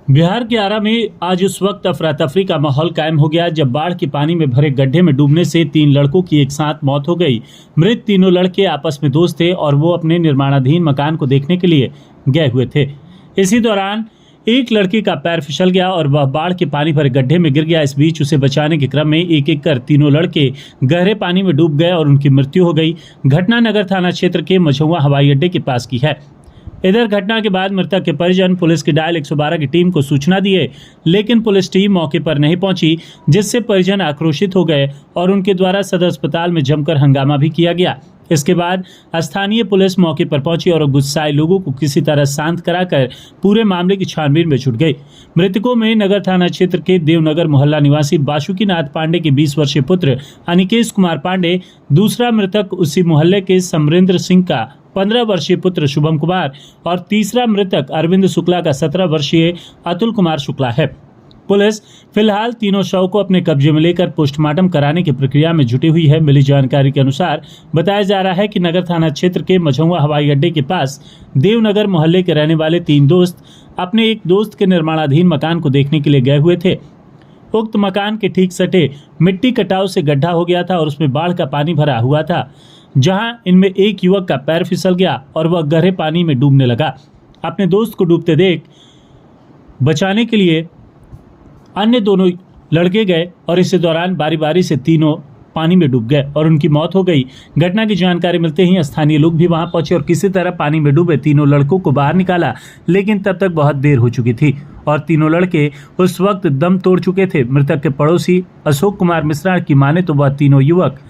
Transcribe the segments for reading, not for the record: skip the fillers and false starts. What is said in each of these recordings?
बिहार के आरा में आज उस वक्त अफरा तफरी का माहौल कायम हो गया जब बाढ़ के पानी में भरे गड्ढे में डूबने से 3 लड़कों की एक साथ मौत हो गई। मृत तीनों लड़के आपस में दोस्त थे और वो अपने निर्माणाधीन मकान को देखने के लिए गए हुए थे। इसी दौरान एक लड़के का पैर फिसल गया और वह बाढ़ के पानी भरे गड्ढे में गिर गया। इस बीच उसे बचाने के क्रम में एक एक कर तीनों लड़के गहरे पानी में डूब गए और उनकी मृत्यु हो गई। घटना नगर थाना क्षेत्र के मझौआ हवाई अड्डे के पास की है। इधर घटना के बाद मृतक के परिजन पुलिस की डायल 112 की टीम को सूचना दिए, लेकिन पुलिस टीम मौके पर नहीं पहुंची, जिससे परिजन आक्रोशित हो गए और उनके द्वारा सदर अस्पताल में जमकर हंगामा भी किया गया। इसके बाद स्थानीय पुलिस मौके पर पहुंची और गुस्साए लोगों को किसी तरह शांत कराकर पूरे मामले की छानबीन में जुट गई। मृतकों में नगर थाना क्षेत्र के देवनगर मोहल्ला निवासी बासुकीनाथ पांडे के 20 वर्षीय पुत्र अनिकेश कुमार पांडे, दूसरा मृतक उसी मोहल्ले के समरेंद्र सिंह का 15 वर्षीय पुत्र शुभम कुमार और तीसरा मृतक अरविंद शुक्ला का 17 वर्षीय अतुल कुमार शुक्ला है। पुलिस फिलहाल तीनों शव को अपने कब्जे में लेकर पोस्टमार्टम कराने की प्रक्रिया में जुटी हुई है। मिली जानकारी के अनुसार बताया जा रहा है कि नगर थाना क्षेत्र के मझौआ हवाई अड्डे के पास देवनगर मोहल्ले के रहने वाले 3 दोस्त अपने एक दोस्त के निर्माणाधीन मकान को देखने के लिए गए हुए थे। उक्त मकान के ठीक सटे मिट्टी कटाव से गड्ढा हो गया था और उसमें बाढ़ का पानी भरा हुआ था, जहां इनमें एक युवक का पैर फिसल गया और वह गहरे पानी में डूबने लगा। अपने दोस्त को डूबते देख बचाने के लिए अन्य दोनों लड़के गए और इसी दौरान बारी बारी से तीनों पानी में डूब गए और उनकी मौत हो गई। घटना की जानकारी मिलते ही स्थानीय लोग भी वहां पहुंचे और किसी तरह पानी में डूबे तीनों लड़कों को बाहर निकाला, लेकिन तब तक बहुत देर हो चुकी थी और तीनों लड़के उस वक्त दम तोड़ चुके थे। मृतक के पड़ोसी अशोक कुमार मिश्रा की माने तो वह तीनों युवक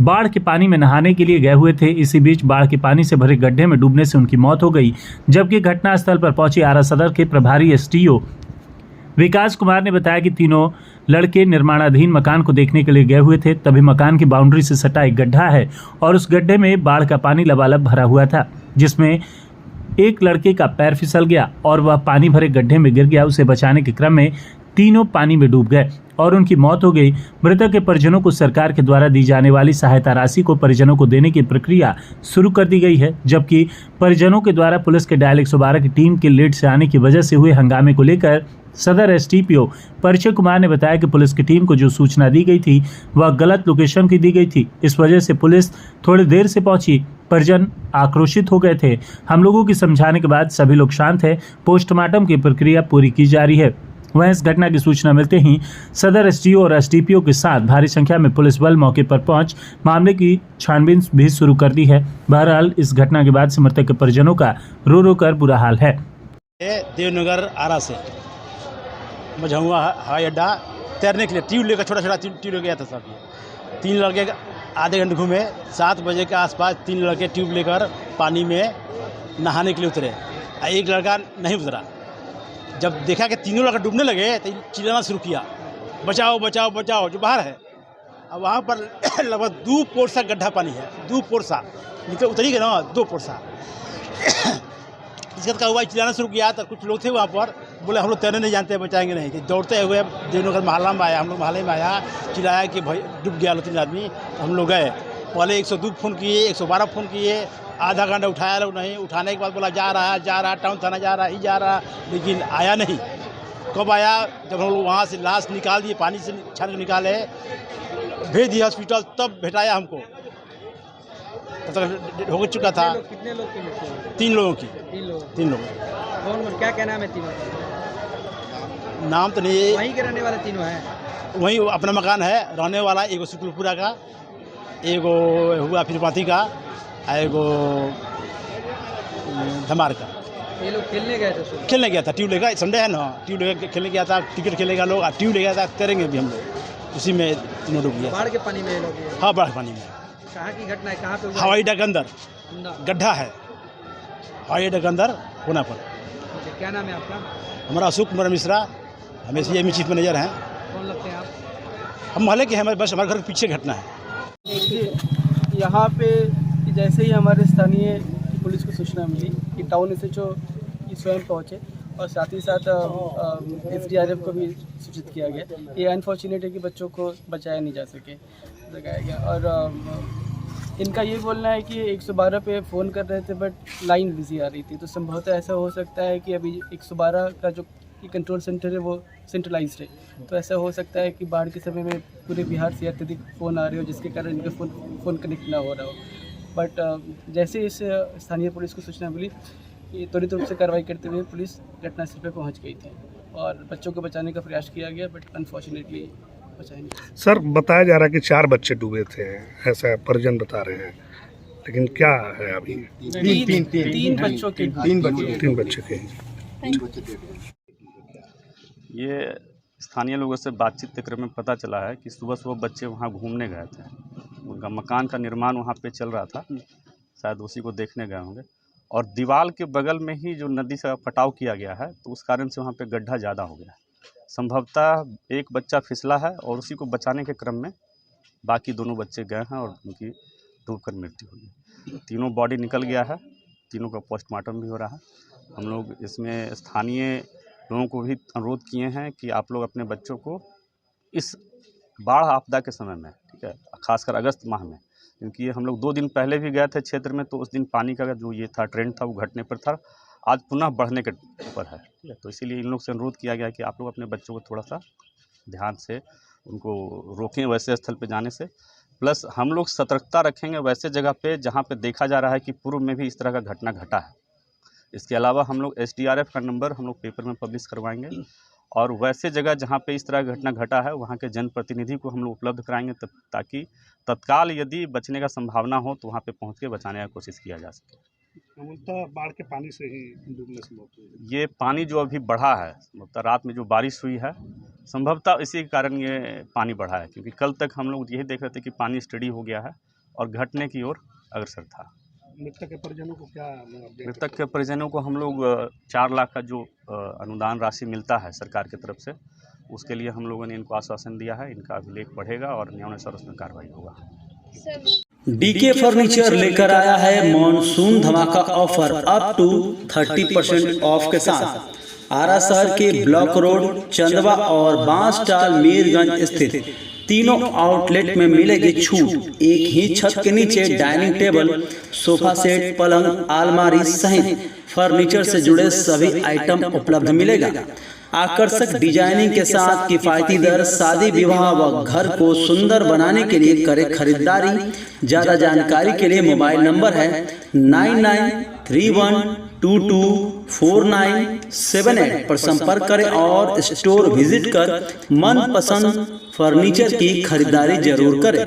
बाढ़ के पानी में नहाने के लिए गए हुए थे। इसी बीच बाढ़ के पानी से भरे गड्ढे में डूबने से उनकी मौत हो गई, जबकि घटनास्थल पर पहुंचे आरा सदर के प्रभारी एसटीओ विकास कुमार ने बताया कि तीनों लड़के निर्माणाधीन मकान को देखने के लिए गए हुए थे। तभी मकान की बाउंड्री से सटा एक गड्ढा है और उस गड्ढे में बाढ़ का पानी लबालब भरा हुआ था, जिसमें एक लड़के का पैर फिसल गया और वह पानी भरे गड्ढे में गिर गया। उसे बचाने के क्रम में तीनों पानी में डूब गए और उनकी मौत हो गई। मृतक के परिजनों को सरकार के द्वारा दी जाने वाली सहायता राशि को परिजनों को देने की प्रक्रिया शुरू कर दी गई है, जबकि परिजनों के द्वारा पुलिस के डायल 112 की टीम के लेट से आने की वजह से हुए हंगामे को लेकर सदर एसटीपीओ परिचय कुमार ने बताया कि पुलिस की टीम को जो सूचना दी गई थी वह गलत लोकेशन की दी गई थी। इस वजह से पुलिस थोड़ी देर से पहुंची। परिजन आक्रोशित हो गए थे। हम लोगों की समझाने के बाद सभी लोग शांत है। पोस्टमार्टम की प्रक्रिया पूरी की जा रही है। वहीं इस घटना की सूचना मिलते ही सदर एसडीओ और एसडीपीओ के साथ भारी संख्या में पुलिस बल मौके पर पहुंच मामले की छानबीन भी शुरू कर दी है। बहरहाल इस घटना के बाद से मृतक के परिजनों का रो रो कर बुरा हाल है। देवनगर आरा से मझौआ हवाई अड्डा तैरने के लिए ट्यूब लेकर छोटा ट्यूब लेकर गया था सब। 3 लड़के आधे घंटे घूमे। 7 बजे के आसपास 3 लड़के ट्यूब लेकर पानी में नहाने के लिए उतरे। एक लड़का नहीं उतरा। जब देखा कि तीनों लड़के डूबने लगे तो चिल्लाना शुरू किया, बचाओ बचाओ बचाओ, जो बाहर है। अब वहाँ पर लगभग 2 पोरसा गड्ढा पानी है, 2 पोरसा निकल उतरी गए ना, 2 पोरसा। इसके बाद हुआ चिल्लाना शुरू किया तो कुछ लोग थे वहाँ पर, बोले हम लोग तैरने नहीं जानते, बचाएंगे नहीं। दौड़ते हुए देवनगर मोहल्ला में आया, हम लोग मोहल्ले में आया, चिल्लाया कि भाई डूब गया 2-3 आदमी। हम लोग गए, पहले 102 फ़ोन किए, 112 फ़ोन किए, आधा घंटा उठाया लोग नहीं। उठाने के बाद बोला जा रहा टाउन थाना जा रहा, लेकिन आया नहीं। कब आया? जब हम लोग वहाँ से लाश निकाल दिए, पानी से छान के निकाले, भेज दिया हॉस्पिटल, तब भेटाया हमको। तब तक हो चुका था। कितने लोग की? 3 लोगों की। 3 लोग। कौन क्या नाम है तीनों? नाम तो नहीं, वहीं के रहने वाले तीनों हैं। वहीं अपना मकान है, रहने वाला। एगो शुक्लपुरा का, एगो हुआ फिरपाती का, एगो धमार का। ये लोग खेलने गए थे? खेलने गया था, ट्यूब लेकर। संडे है ना, ट्यूब लेकर खेलने गया था। क्रिकेट खेलेगा लोग, ट्यूब ले गया था, तैरेंगे भी हम लोग। उसी में तीनों डूब गया। बाढ़ के पानी में लोग? हाँ, बाढ़ पानी में। कहाँ की घटना है? कहाँ पे? हवाई अड्डा के अंदर गड्ढा है, हवाई अड्डा के अंदर होना पर। क्या नाम है आपका? हमारा अशोक कुमार मिश्रा, हमेशा ये चीफ मैनेजर हैं। कौन लगते हैं आप? हम मोहल्ले के हैं, बस हमारे घर के पीछे घटना है। यहाँ पे जैसे ही हमारे स्थानीय पुलिस को सूचना मिली कि टाउन एसएचओ स्वयं पहुँचे और साथ ही साथ एसडीआरएफ को भी सूचित किया गया। ये अनफॉर्चुनेट है कि बच्चों को बचाया नहीं जा सके, लगाया गया। और इनका ये बोलना है कि 112 पे फ़ोन कर रहे थे बट लाइन बिजी आ रही थी, तो संभवतः ऐसा हो सकता है कि अभी 112 का जो कि कंट्रोल सेंटर है वो सेंट्रलाइज्ड है। तो ऐसा हो सकता है कि बाढ़ के समय में पूरे बिहार से अत्यधिक फ़ोन आ रहे हो, जिसके कारण इनका फ़ोन कनेक्ट ना हो रहा हो। बट जैसे इस स्थानीय पुलिस को सूचना मिली, कि त्वरित रूप से कार्रवाई करते हुए पुलिस घटनास्थल पर पहुंच गई थी और बच्चों को बचाने का प्रयास किया गया, बट अनफॉर्चुनेटली बचा नहीं। सर बताया जा रहा है कि 4 बच्चे डूबे थे, ऐसा परिजन बता रहे हैं, लेकिन क्या है अभी? तीन बच्चों के 3 बच्चे के। ये स्थानीय लोगों से बातचीत के क्रम में पता चला है कि सुबह सुबह बच्चे वहाँ घूमने गए थे। उनका मकान का निर्माण वहाँ पे चल रहा था, शायद उसी को देखने गए होंगे। और दीवार के बगल में ही जो नदी से कटाव किया गया है, तो उस कारण से वहाँ पे गड्ढा ज़्यादा हो गया है। संभवतः एक बच्चा फिसला है और उसी को बचाने के क्रम में बाकी दोनों बच्चे गए हैं और उनकी डूबकर मृत्यु हुई। तीनों बॉडी निकल गया है, तीनों का पोस्टमार्टम भी हो रहा है। हम लोग इसमें स्थानीय लोगों को भी अनुरोध किए हैं कि आप लोग अपने बच्चों को इस बाढ़ आपदा के समय में, ठीक है, खासकर अगस्त माह में, क्योंकि हम लोग 2 दिन पहले भी गए थे क्षेत्र में, तो उस दिन पानी का जो ये था ट्रेंड था वो घटने पर था, आज पुनः बढ़ने के ऊपर है, ठीक है। तो इसीलिए इन लोग से अनुरोध किया गया कि आप लोग अपने बच्चों को थोड़ा सा ध्यान से उनको रोकें वैसे स्थल पे जाने से, प्लस हम लोग सतर्कता रखेंगे वैसे जगह पे जहाँ पे देखा जा रहा है कि पूर्व में भी इस तरह का घटना घटा है। इसके अलावा हम लोग SDRF का नंबर हम लोग पेपर में पब्लिश करवाएंगे और वैसे जगह जहाँ पे इस तरह का घटना घटा है वहाँ के जनप्रतिनिधि को हम लोग उपलब्ध कराएंगे, ताकि तत्काल यदि बचने का संभावना हो तो वहाँ पे पहुँच के बचाने का कोशिश किया जा सके। बाढ़ के पानी से ही डूबने से मौत हुई। ये पानी जो अभी बढ़ा है, संभवतः रात में जो बारिश हुई है, संभवतः इसी के कारण ये पानी बढ़ा है, क्योंकि कल तक हम लोग यही देख रहे थे कि पानी स्टडी हो गया है और घटने की ओर अग्रसर था। मृतक के परिजनों को क्या? मृतक के परिजनों को हम लोग 4 लाख का जो अनुदान राशि मिलता है सरकार की तरफ से, उसके लिए हम लोगों ने इनको आश्वासन दिया है। इनका अभिलेख बढ़ेगा और न्यायानुसार उसमें कार्रवाई होगा। डीके फर्नीचर लेकर आया है मॉनसून धमाका ऑफर अप टू 30% ऑफ के साथ आरा शहर के ब्लॉक रोड, चंदवा और बांसटाल मीरगंज स्थित तीनों आउटलेट में मिलेगी छूट। एक ही छत के नीचे डाइनिंग टेबल, सोफा सेट, पलंग, अलमारी सहित फर्नीचर से जुड़े सभी आइटम उपलब्ध मिलेगा। आकर्षक डिजाइनिंग के साथ किफायती दर, शादी विवाह व घर को सुंदर बनाने के लिए करें खरीदारी। ज्यादा जानकारी के लिए मोबाइल नंबर है 9931224978 पर संपर्क करें और स्टोर विजिट कर मनपसंद फर्नीचर की खरीदारी जरूर करें।